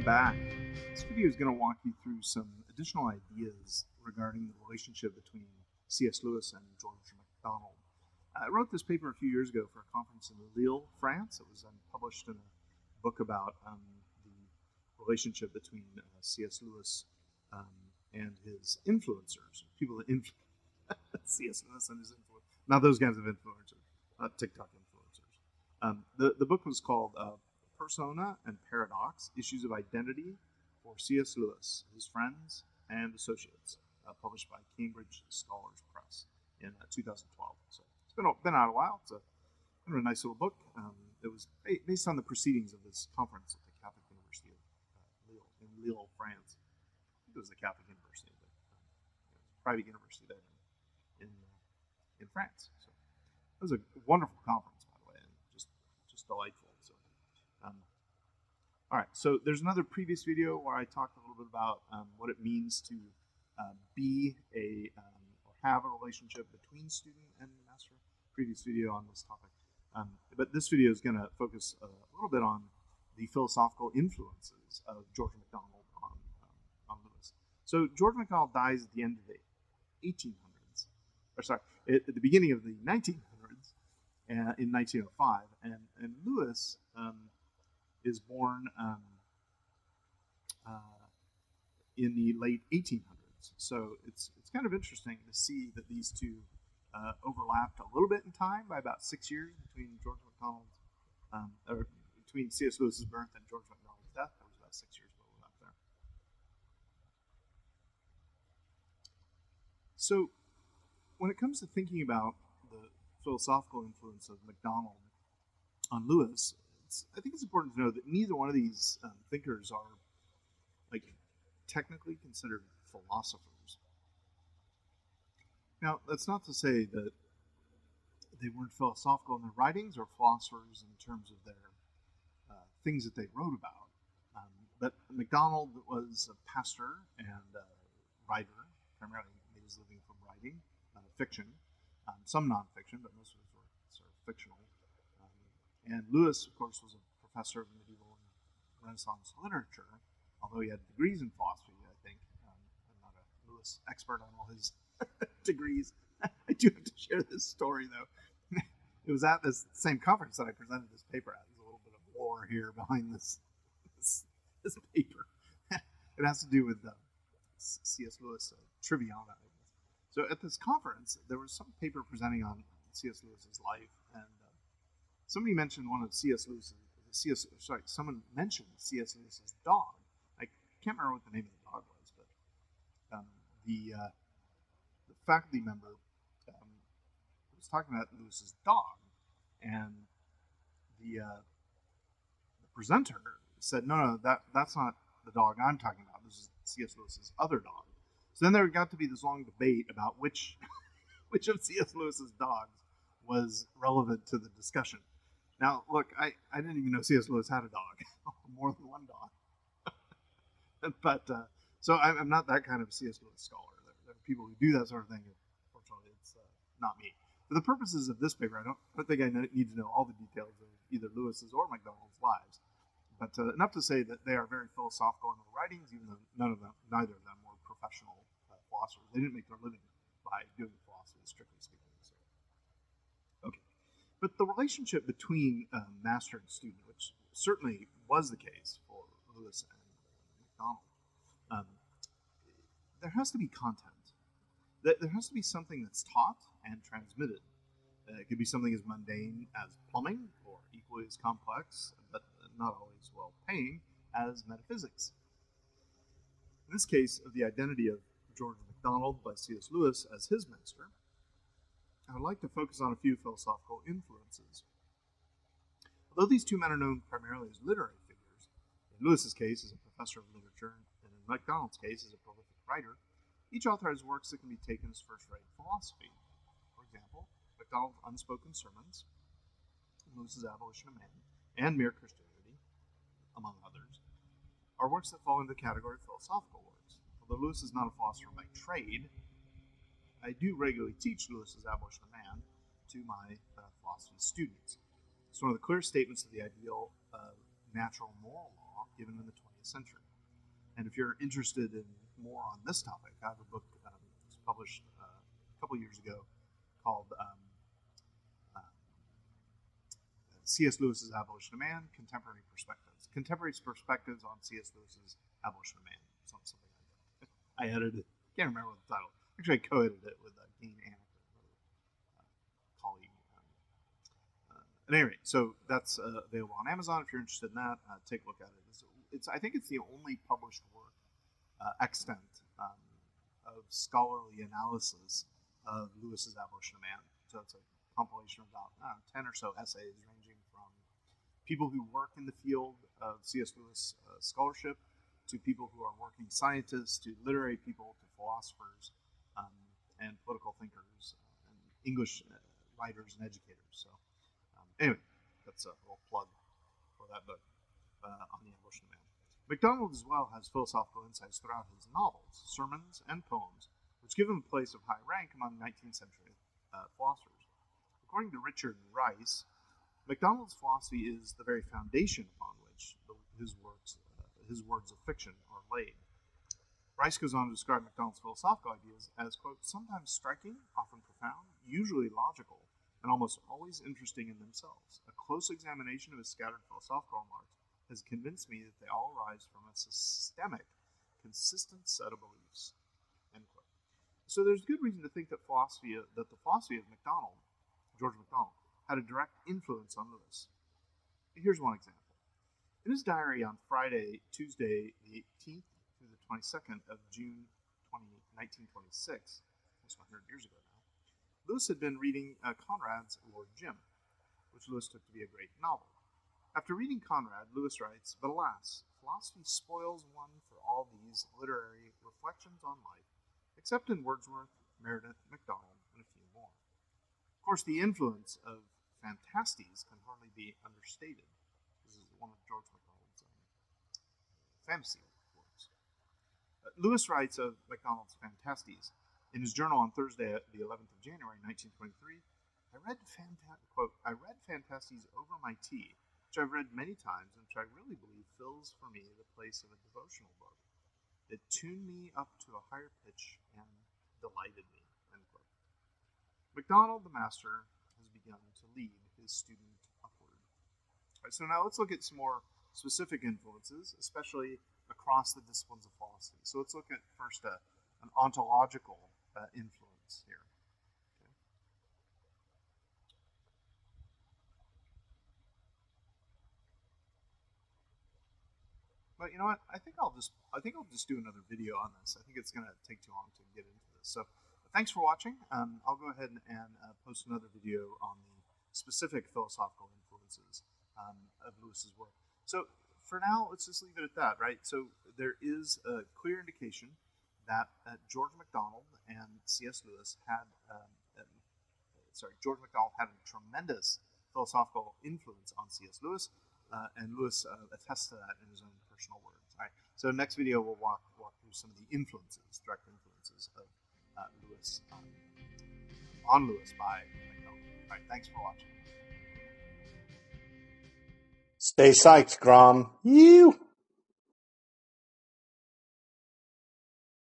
back. This video is going to walk you through some additional ideas regarding the relationship between C.S. Lewis and George MacDonald. I wrote this paper a few years ago for a conference in Lille, France. It was published in a book about the relationship between C.S. Lewis and his influencers, people that influence C.S. Lewis and his influencers. Not those kinds of influencers, not TikTok influencers. The book was called Persona and Paradox, Issues of Identity for C.S. Lewis, His Friends and Associates, published by Cambridge Scholars Press in 2012. So it's been out a while. It's kind of a nice little book. It was based on the proceedings of this conference at the Catholic University of Lille, in Lille, France. I think it was the Catholic University, but it was a private university there in France. So it was a wonderful conference, by the way, and just delightful. So, all right. So there's another previous video where I talked a little bit about what it means to be or have a relationship between student and master. Previous video on this topic, but this video is going to focus a little bit on the philosophical influences of George MacDonald on Lewis. So George MacDonald dies at the end of the 1800s, or sorry, at the beginning of the 1900s, in 1905, and Lewis is born in the late 1800s. So it's kind of interesting to see that these two overlapped a little bit in time by about 6 years between George MacDonald's, or between C.S. Lewis's birth and George MacDonald's death. There was about 6 years of overlap there. So when it comes to thinking about the philosophical influence of MacDonald on Lewis, I think it's important to know that neither one of these thinkers are technically considered philosophers. Now, that's not to say that they weren't philosophical in their writings or philosophers in terms of their things that they wrote about. But MacDonald was a pastor and writer, primarily made his living from writing fiction, some nonfiction, but most of his work is sort of fictional. And Lewis, of course, was a professor of medieval and Renaissance literature, although he had degrees in philosophy, I think. I'm not a Lewis expert on all his degrees. I do have to share this story, though. It was at this same conference that I presented this paper at. There's a little bit of lore here behind this paper. It has to do with C.S. Lewis Triviana, I guess. So at this conference, there was some paper presenting on C.S. Lewis's life, and somebody mentioned one of someone mentioned C.S. Lewis's dog. I can't remember what the name of the dog was, but the faculty member was talking about Lewis's dog, and the presenter said, no, that's not the dog I'm talking about. This is C.S. Lewis's other dog. So then there got to be this long debate about which of C.S. Lewis's dogs was relevant to the discussion. Now, look, I didn't even know C.S. Lewis had a dog, more than one dog. But so I'm not that kind of C.S. Lewis scholar. There are people who do that sort of thing. Unfortunately, it's not me. For the purposes of this paper, I don't think I need to know all the details of either Lewis's or MacDonald's lives, but enough to say that they are very philosophical in their writings, even though neither of them were professional philosophers. They didn't make their living by doing philosophy, strictly speaking. So, okay. But the relationship between master and student, which certainly was the case for Lewis and MacDonald, there has to be content. There has to be something that's taught and transmitted. It could be something as mundane as plumbing, or equally as complex, but not always well-paying, as metaphysics. In this case, of the identity of George MacDonald by C.S. Lewis as his master, I would like to focus on a few philosophical influences. Although these two men are known primarily as literary figures, in Lewis's case as a professor of literature, and in MacDonald's case as a prolific writer, each author has works that can be taken as first-rate philosophy. For example, MacDonald's Unspoken Sermons, Lewis's Abolition of Man, and Mere Christianity, among others, are works that fall into the category of philosophical works. Although Lewis is not a philosopher by trade, I do regularly teach Lewis's Abolition of Man to my philosophy students. It's one of the clear statements of the ideal of natural moral law given in the 20th century. And if you're interested in more on this topic, I have a book that was published a couple years ago called C.S. Lewis's Abolition of Man, Contemporary Perspectives. Contemporary Perspectives on C.S. Lewis's Abolition of Man. Something like that. I edited it. Can't remember the title. Actually, I co-edited it with Dean Anik, colleague. At any rate, so that's available on Amazon. If you're interested in that, take a look at it. I think it's the only published work extant of scholarly analysis of Lewis's Abolition of Man. So it's a compilation of about 10 or so essays ranging from people who work in the field of C.S. Lewis scholarship to people who are working scientists, to literary people, to philosophers, and political thinkers, and English writers and educators. So anyway, that's a little plug for that book on the Abolition of Man. MacDonald as well has philosophical insights throughout his novels, sermons, and poems, which give him a place of high rank among 19th century philosophers. According to Richard Rice, MacDonald's philosophy is the very foundation upon which his words of fiction are laid. Rice goes on to describe MacDonald's philosophical ideas as, quote, sometimes striking, often profound, usually logical, and almost always interesting in themselves. A close examination of his scattered philosophical remarks has convinced me that they all arise from a systemic, consistent set of beliefs, end quote. So there's good reason to think that the philosophy of MacDonald, George MacDonald, had a direct influence on Lewis. Here's one example. In his diary on Tuesday, the 18th through the 22nd of June 1926, almost 100 years ago now, Lewis had been reading Conrad's Lord Jim, which Lewis took to be a great novel. After reading Conrad, Lewis writes, but alas, philosophy spoils one for all these literary reflections on life, except in Wordsworth, Meredith, MacDonald, and a few more. Of course, the influence of Phantastes can hardly be understated. This is one of George MacDonald's fantasy works. Lewis writes of MacDonald's Phantastes in his journal on Thursday, the 11th of January, 1923. I read Phantastes over my tea, which I've read many times and which I really believe fills for me the place of a devotional book. It tuned me up to a higher pitch and delighted me, end quote. MacDonald, the master, has begun to lead his student upward. All right, so now let's look at some more specific influences, especially across the disciplines of philosophy. So let's look at first an ontological influence here. But you know what? I think I'll just do another video on this. I think it's going to take too long to get into this. So thanks for watching. I'll go ahead and post another video on the specific philosophical influences of Lewis's work. So for now, let's just leave it at that, right? So there is a clear indication that George MacDonald and C.S. Lewis had George MacDonald had a tremendous philosophical influence on C.S. Lewis. And Lewis attests to that in his own personal words. All right. So next video we'll walk through some of the direct influences of Lewis on Lewis by MacDonald. All right. Thanks for watching. Stay psyched, Grom. You.